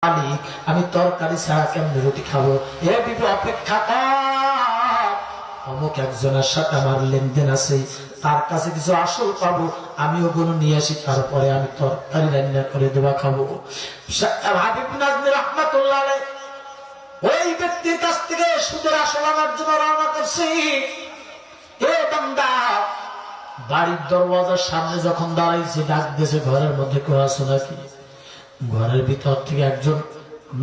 আমি তরকারি ছাড়া কেমনে রুটি খাবো? এ বিবি অপেক্ষা কর, অমুক একজনের সাথে আমার লেনদেন আছে, তার কাছে কিছু আসল পাবো, আমি ওগুলো নিয়ে আসি, তারপরে আমি তরকারি রান্না করে দেবা খাবো। হাবিব নাজমি রাহমাতুল্লাহ আলাইহি ওই ব্যক্তির কাছ থেকে সুদের আসল আনার জন্য রওনা করছি। এ বান্দা, বাড়ির দরওয়াজার সামনে যখন দাঁড়াইছে, ডাক দিয়েছে, ঘরের মধ্যে কেউ আছো নাকি? ঘরের ভিতর থেকে একজন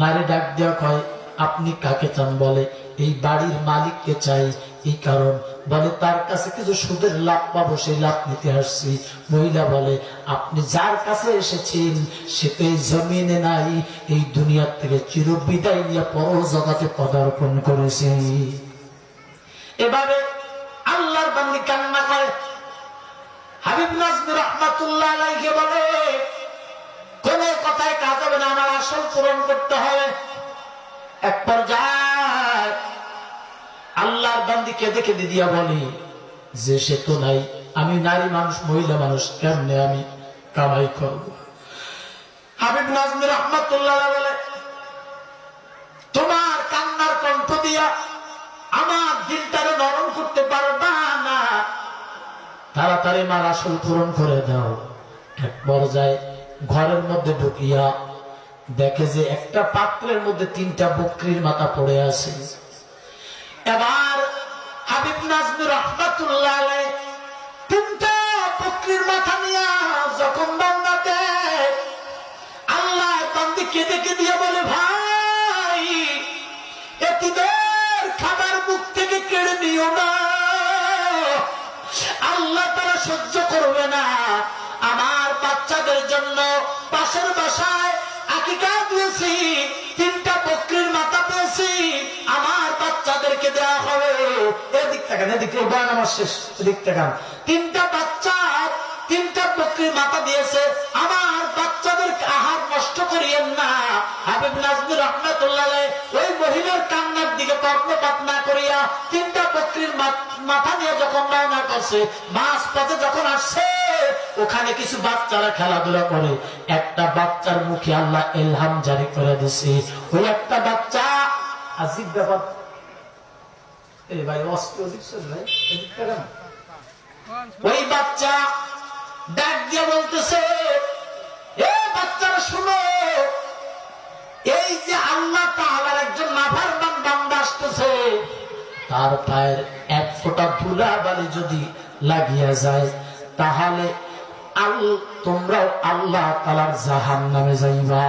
নারী ডাক দেওয়া কয়, আপনি কাকে চান? বলে, এই বাড়ির মালিককে চাই। এই কারণ, বলে তার কাছে কিছু সুদের লাভ পাবো, সেই লাভ নিতে আসছি। মহিলা বলে, আপনি যার কাছে এসেছেন সে তো এই জমিনে নাই, এই দুনিয়ার থেকে চিরবিদায় নিয়ে পর জগতে পদার্পণ করেছে। এভাবে আল্লাহর বান্দী কান্না করে। হাবিব নাজমি রাহমাতুল্লাহ আলাইহি বলে, কোন কথায় কাজ হবে না, আমার আসল পূরণ করতে হবে। এক পর্যায়ে আল্লাহর বান্দী কেঁদে কেঁদে দিয়া বলি যে সে তো নাই, আমি নারী মানুষ, মহিলা মানুষ, কেমনে আমি কামাই করব? হাবিব নাজমি রাহমাতুল্লাহ বলে, তোমার কান্নার কণ্ঠ দিয়া আমার দিলটারে নরম করতে পারবা না, তাড়াতাড়ি আমার আসল পূরণ করে দাও। এক পর্যায়ে ঘরের মধ্যে ঢুকিয়া দেখে যে একটা পাত্রের মধ্যে 3টা বকরির মাথা পড়ে আছে। এবার হাবিব নাজমি রাহমাতুল্লাহ আলাইহি 3টা বকরির মাথা নিয়ে যখন বান্দাতে আল্লাহ বান্দি কেঁদে কেঁদে বলে, ভাই এতিদের খাবার মুখ থেকে কেড়ে নিও না, আল্লাহ তারা সহ্য করবে না। আমার বাচ্চাদের জন্য পাশের বাসায় আকিকা দিয়েছি, 3টা বকরির মাথা পেয়েছি, আমার বাচ্চাদেরকে দেওয়া হবে। এদিক থেকে এদিকে বয়ান আমার শেষ, এদিক থেকে 3টা বাচ্চা 3টা বকরির মাথা দিয়েছে, আমার বাচ্চাদের আহার নষ্ট করিয়েন না। হাবিব নাজমি রাহমাতুল্লাহ আলাইহি ওই মহিলার কান্নার দিকে কর্ণপাত না করিয়া 3টা বকরির মাথা নিয়ে যখন রওনা করছে, মাছ পথে যখন আসছে, ওখানে কিছু বাচ্চারা খেলাধুলা করে। একটা বাচ্চার মুখে আল্লাহ ইলহাম জারি করে দিছে। ওই একটা বাচ্চা, আজীব ব্যাপার, এই ভাই অস্ত্র দিচ্ছেন ভাই, ওই বাচ্চা ডাক দিয়ে বলতেছে, এ বাচ্চারা শুনো, এই যে আল্লাহ তাআলার একজন নাফরমান বান্দা আসতেছে, তার পায়ের এক ফোঁটা ধুলা বালি যদি লাগিয়া যায়, তাহলে তোমরাও আল্লাহ তাআলার জাহান্নামে যাইবা।